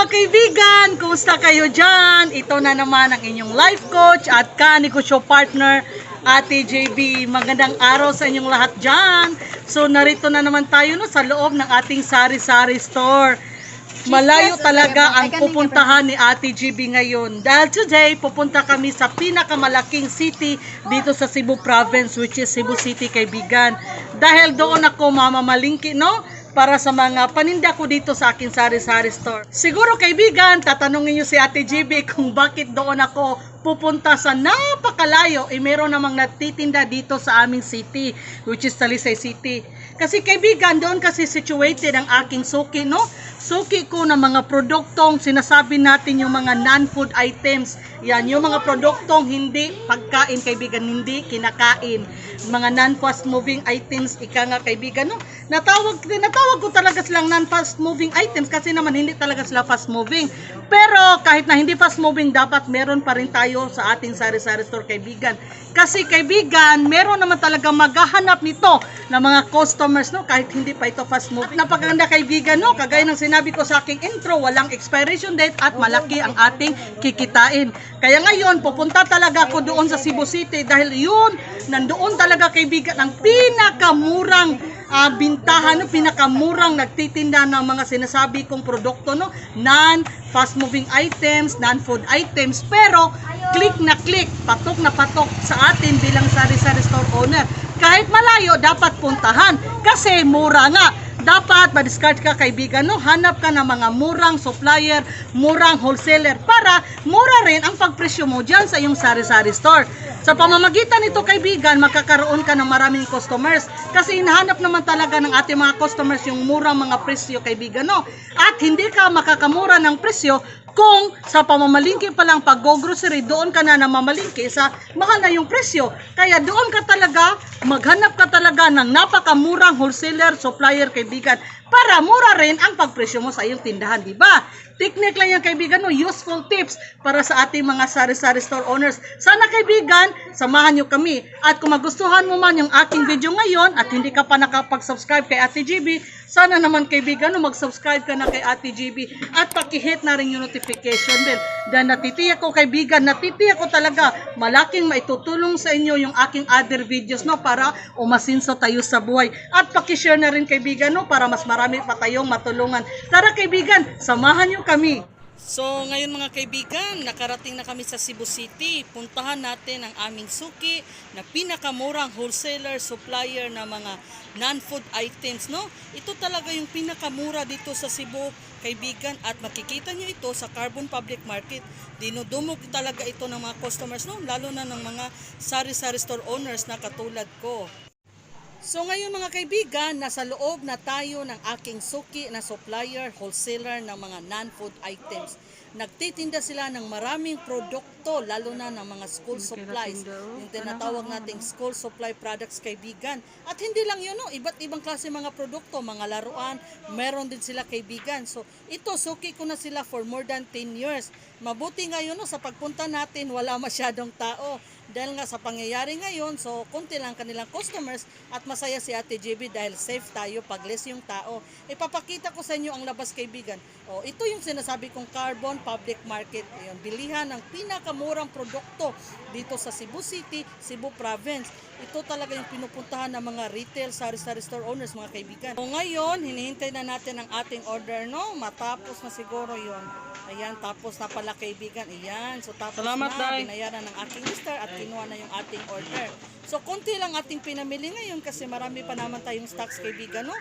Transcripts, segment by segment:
kaibigan! Kumusta kayo dyan? Ito na naman ang inyong life coach at ka-negosyo partner, Ate JB. Magandang araw sa inyong lahat dyan. So, narito na naman tayo no, sa loob ng ating sari-sari store. Malayo talaga ang pupuntahan ni Ate JB ngayon. Dahil today, pupunta kami sa pinakamalaking city dito sa Cebu Province, which is Cebu City, kaibigan. Dahil doon ako mamamalingki, no? Para sa mga paninda ko dito sa aking sari-sari store. Siguro kaibigan, tatanungin nyo si Ate JB kung bakit doon ako pupunta sa napakalayo. Meron namang nagtitinda dito sa aming city, which is Talisay City. Kasi kaibigan, doon kasi situated ang aking suki, no? Suki ko ng mga produktong sinasabi natin yung mga non-food items. Yan, yung mga produktong hindi pagkain, kaibigan, hindi kinakain. Mga non-fast moving items, ika nga kaibigan, no? Natawag ko talaga silang non-fast moving items kasi naman hindi talaga sila fast moving. Pero kahit na hindi fast moving, dapat meron pa rin tayo sa ating sari-sari store, kaibigan. Kasi kaibigan, meron naman talaga maghahanap nito ng mga customers, no? Kahit hindi pa ito fast moving. At napakaganda kaibigan, no? Kagaya ng sinabi ko sa aking intro, walang expiration date at malaki ang ating kikitain. Kaya ngayon, pupunta talaga ako doon sa Cebu City dahil yun, nandoon talaga kaibigan ang pinakamurang bintahan, no? Pinakamurang nagtitinda ng mga sinasabi kong produkto, no? Non-fast moving items, non-food items, pero click na click, patok na patok sa atin bilang sari-sari store owner. Kahit malayo, dapat puntahan kasi mura nga. Dapat ma-discard ka kaibigan, no? Hanap ka ng mga murang supplier, murang wholesaler para mura rin ang pagpresyo mo dyan sa iyong sari-sari store. Sa pamamagitan nito kaibigan, makakaroon ka ng maraming customers kasi hinahanap naman talaga ng ating mga customers yung murang mga presyo kaibigan, no? At hindi ka makakamura ng presyo kung sa pamamalingki pa lang pag-grocery, doon ka na namamalingki sa mahal na yung presyo. Kaya doon ka talaga, maghanap ka talaga ng napakamurang wholesaler, supplier, kaibigan, para mura rin ang pagpresyo mo sa iyong tindahan, di ba? Technique lang yan kaibigan, no? Useful tips para sa ating mga sari-sari store owners. Sana kaibigan, samahan nyo kami. At kung magustuhan mo man yung aking video ngayon at hindi ka pa nakapag-subscribe kay Ate GB, sana naman kaibigan, no, mag-subscribe ka na kay Ate GB at pakihit na rin yung notification bell. Dahil natitiyak ko kaibigan, natitiyak ko talaga malaking maitutulong sa inyo yung aking other videos, no, para umasinso tayo sa buhay. At pakishare na rin kaibigan, no, para mas marami pa tayong matulungan. Tara kaibigan, samahan nyo kami. So ngayon mga kaibigan, nakarating na kami sa Cebu City. Puntahan natin ang aming suki na pinakamurang wholesaler, supplier na mga non-food items, no? Ito talaga yung pinakamura dito sa Cebu, kaibigan, at makikita nyo ito sa Carbon Public Market. Dinudumog talaga ito ng mga customers, no? Lalo na ng mga sari-sari store owners na katulad ko. So ngayon mga kaibigan, nasa loob na tayo ng aking suki na supplier, wholesaler ng mga non-food items. Nagtitinda sila ng maraming produkto, lalo na ng mga school supplies. Yung tinatawag nating school supply products kaibigan. At hindi lang yun, no? Iba't ibang klase mga produkto, mga laruan, meron din sila kaibigan. So ito, suki ko na sila for more than 10 years. Mabuti ngayon, no, sa pagpunta natin, wala masyadong tao. Dahil nga sa pangyayari ngayon, so konti lang kanilang customers at masaya si Ate JB dahil safe tayo pag less yung tao. Ipapakita ko sa inyo ang labas kaibigan. O, ito yung sinasabi kong Carbon Public Market. Ayan, bilihan ng pinakamurang produkto dito sa Cebu City, Cebu Province. Ito talaga yung pinupuntahan ng mga retail, sari-sari store owners mga kaibigan. So ngayon, hinihintay na natin ang ating order, no? Matapos na siguro yon. Ayan, tapos na pala kaibigan. Ayan, so tapos Salamat, na, Day. binayaran ng aking mister at kinuha na yung ating order. So, konti lang ating pinamili ngayon kasi marami pa naman tayong stocks kaibigan, no?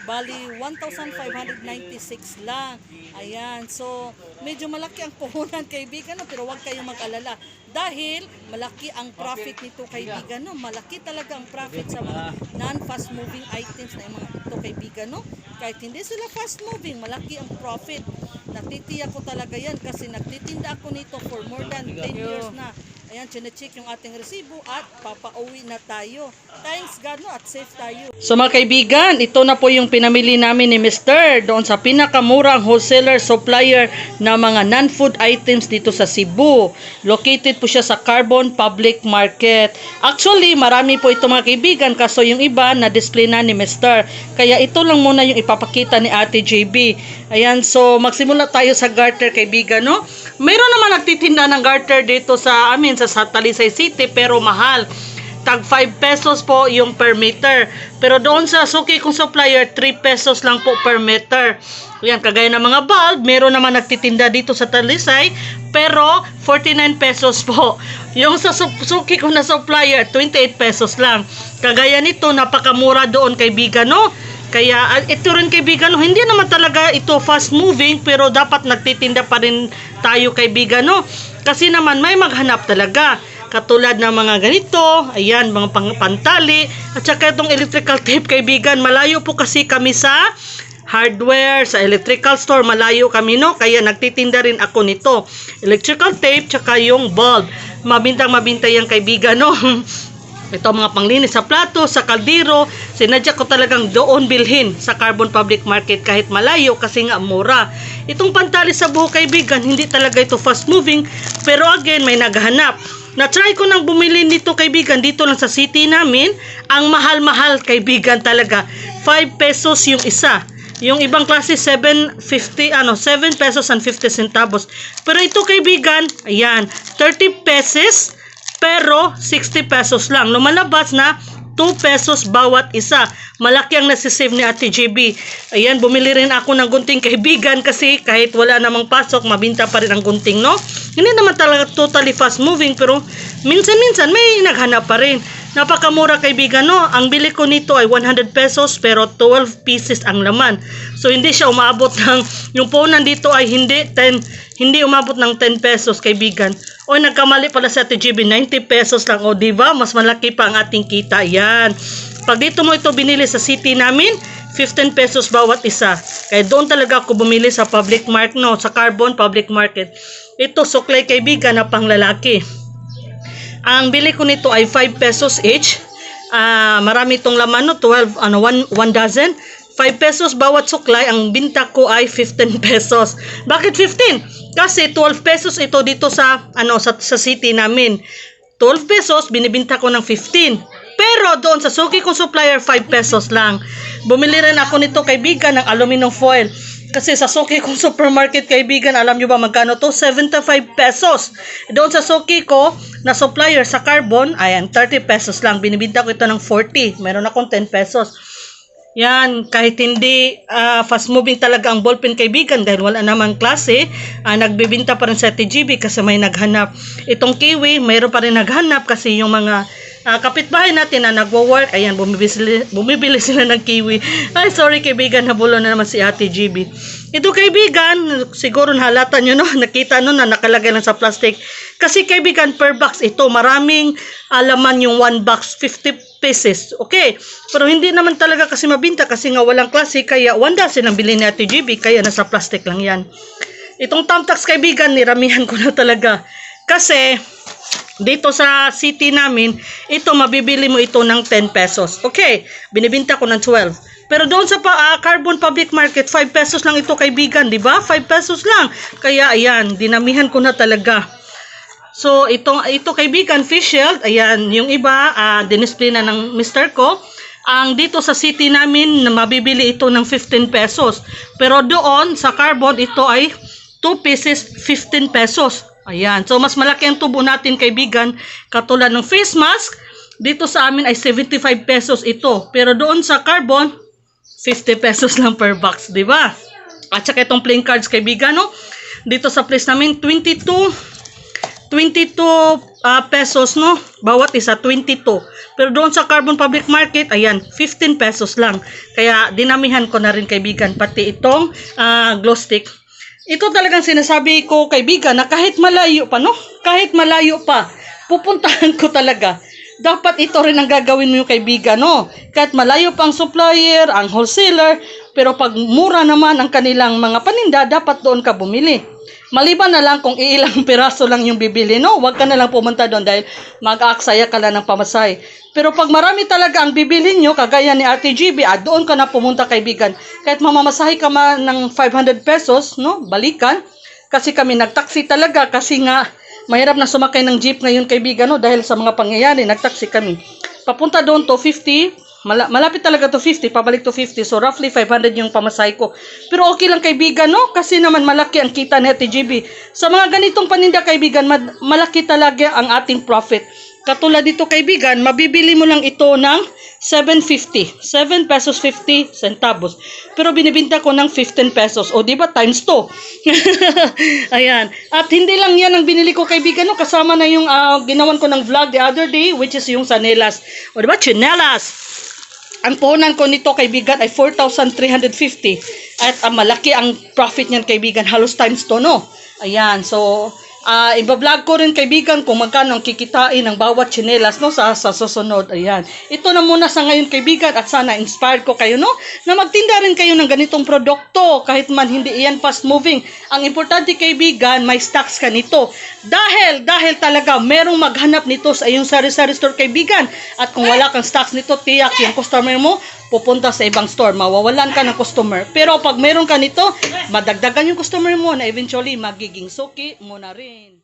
Bali, 1,596 lang. Ayan, so medyo malaki ang puhunan kaibigan, no? Pero huwag kayong mag-alala. Dahil malaki ang profit nito kaibigan, no? Malaki talaga ang profit sa mga non-fast moving items na yung mga ito kaibigan, no? Kahit hindi sila fast moving, malaki ang profit. Natitiyak ko talaga yan kasi nagtitinda ako nito for more than 10 years na. Ayan, chinecheck yung ating resibo at papauwi na tayo. Thanks God, no, at safe tayo. So mga kaibigan, ito na po yung pinamili namin ni Mr. doon sa pinakamurang wholesaler supplier na mga non-food items dito sa Cebu. Located po siya sa Carbon Public Market. Actually, marami po ito mga kaibigan, kaso yung iba na display na ni Mr. Kaya ito lang muna yung ipapakita ni Ate JB. Ayan, so magsimula tayo sa garter kaibigan, no? Mayroon naman nagtitinda ng garter dito sa amin sa Talisay City pero mahal. Tag 5 pesos po yung per meter. Pero doon sa suki kong supplier, 3 pesos lang po per meter. Yan, kagaya ng mga bulb, meron naman nagtitinda dito sa Talisay, pero 49 pesos po. Yung sa suki ko na supplier, 28 pesos lang. Kagaya nito, napakamura doon kaibigan, no? Kaya ito rin kaibigan, no? Hindi naman talaga ito fast moving, pero dapat nagtitinda pa rin tayo kaibigan, no? Kasi naman may maghanap talaga. Katulad ng mga ganito, ayan, mga pantali, at saka itong electrical tape kaibigan. Malayo po kasi kami sa hardware, sa electrical store, malayo kami, no? Kaya nagtitinda rin ako nito. Electrical tape, tsaka yung bulb. Mabintang-mabinta yan kaibigan, no? Ito mga panglinis sa plato, sa kaldero, sinadya ko talagang doon bilhin sa Carbon Public Market kahit malayo kasi nga mura. Itong pantali sa buhok kaibigan, hindi talaga ito fast moving, pero again, may naghahanap. Na-try ko nang bumili nito kaibigan, dito lang sa city namin, ang mahal-mahal kaibigan talaga. 5 pesos yung isa. Yung ibang klase 7 pesos and 50 centavos. Pero ito kaibigan, ayan, 30 pesos. Pero 60 pesos lang. Lumalabas na 2 pesos bawat isa. Malaki ang nasisave ni Ate JB. Ayan, bumili rin ako ng gunting kaibigan kasi kahit wala namang pasok, mabinta pa rin ang gunting, no? Hindi naman talaga totally fast moving, pero minsan-minsan may naghanap pa rin. Napakamura kaibigan, no? Ang bili ko nito ay 100 pesos pero 12 pieces ang laman. So hindi siya umabot ng, yung punan dito ay hindi umabot ng 10 pesos kaibigan. O nagkamali pala sa Ate GB, 90 pesos lang. O diba, mas malaki pa ang ating kita. Yan. Pag dito mo ito binili sa city namin, 15 pesos bawat isa. Kaya doon talaga ako bumili sa public market, no, sa Carbon Public Market. Ito suklay kaibigan na panglalaki. Ang bili ko nito ay 5 pesos each. Marami itong laman, no, 1 dozen. 5 pesos bawat suklay, ang binta ko ay 15 pesos. Bakit 15? Kasi 12 pesos ito dito sa sa city namin. 12 pesos binibinta ko ng 15. Pero doon sa suki kong supplier 5 pesos lang. Bumili rin ako nito kaibigan ng aluminum foil. Kasi sa suki kong supermarket kaibigan, alam nyo ba magkano to? 75 pesos. Doon sa suki ko na supplier sa Carbon, ayan, 30 pesos lang. Binibinta ko ito ng 40. Meron akong 10 pesos. Yan, kahit hindi fast moving talaga ang ballpen kaibigan dahil wala namang klase, nagbibinta pa rin sa TGB kasi may naghanap. Itong kiwi, mayroon pa rin naghanap kasi yung mga kapitbahay natin na nagwo-work, ayan, bumibili sila ng kiwi. Ay, sorry kaibigan, nabulo na naman si Ate GB. Ito kaibigan, siguro nahalata nyo, no? Nakita no na nakalagay lang sa plastic. Kasi kaibigan, per box ito, maraming laman yung 1 box, 50 pieces. Okay, pero hindi naman talaga kasi mabinta kasi nga walang klase, kaya 1 dozen ang bilhin ni Ate GB, kaya nasa plastic lang yan. Itong thumbtacks kaibigan, niramihan ko na talaga. Kasi dito sa city namin, ito mabibili mo ito ng 10 pesos. Okay, binibinta ko ng 12. Pero doon sa Carbon Public Market, 5 pesos lang ito kaibigan, di ba? 5 pesos lang. Kaya ayan, dinamihan ko na talaga. So ito kaibigan, fish shield, ayan, yung iba dinisplay na ng Mr. ko. Ang dito sa city namin, mabibili ito ng 15 pesos. Pero doon sa Carbon, ito ay 2 pieces, 15 pesos. Ayan. So, mas malaki ang tubo natin, kaibigan. Katulad ng face mask, dito sa amin ay 75 pesos ito. Pero doon sa Carbon, 50 pesos lang per box, di ba? At saka itong playing cards, kaibigan, no? Dito sa place namin, 22 pesos, no? Bawat isa, 22. Pero doon sa Carbon Public Market, ayan, 15 pesos lang. Kaya, dinamihan ko na rin, kaibigan, pati itong glow stick. Ito talagang sinasabi ko kaibigan na kahit malayo pa, no? Kahit malayo pa, pupuntahan ko talaga. Dapat ito rin ang gagawin mo yung kaibigan, no? Kahit malayo pa ang supplier, ang wholesaler, pero pag mura naman ang kanilang mga paninda, dapat doon ka bumili. Maliban na lang kung ilang piraso lang yung bibili, no? Huwag ka na lang pumunta doon dahil mag-aaksaya ka lang ng pamasahe. Pero pag marami talaga ang bibili nyo, kagaya ni Ate GB, doon ka na pumunta kaibigan. Kahit mamamasahe ka man ng 500 pesos, no? Balikan. Kasi kami nagtaksi talaga kasi nga mahirap na sumakay ng jeep ngayon kaibigan, no? Dahil sa mga pangyayari, nagtaksi kami. Papunta doon to 50, malapit talaga to 50, pabalik to 50. So roughly 500 yung pamasahe ko. Pero okay lang kaibigan, no? Kasi naman malaki ang kita ni Ate GB. Sa mga ganitong paninda kaibigan, malaki talaga ang ating profit. Katulad dito kaibigan, mabibili mo lang ito ng 7.50. 7 pesos 50 centavos. Pero binibinta ko ng 15 pesos. O diba times 2. Ayan. At hindi lang yan ang binili ko kaibigan, no? Kasama na yung ginawan ko ng vlog the other day, which is yung sanelas. O diba chinelas. Ang puhunan ko nito kaibigan ay 4,350 at malaki ang profit niyan kaibigan, halos times to, no? Ayan, so iba-vlog ko rin kaibigan kung magkano ang kikitain ng bawat tsinelas, no, sa susunod. Ayan, ito na muna sa ngayon kaibigan at sana inspired ko kayo, no, na magtinda rin kayo ng ganitong produkto kahit man hindi iyan fast moving. Ang importante kaibigan, may stocks ka nito dahil talaga merong maghanap nito sa iyong sari-sari store kaibigan. At kung wala kang stocks nito, tiyak yung customer mo pupunta sa ibang store, mawawalan ka ng customer. Pero pag meron ka nito, madagdagan yung customer mo na eventually magiging suki mo na rin.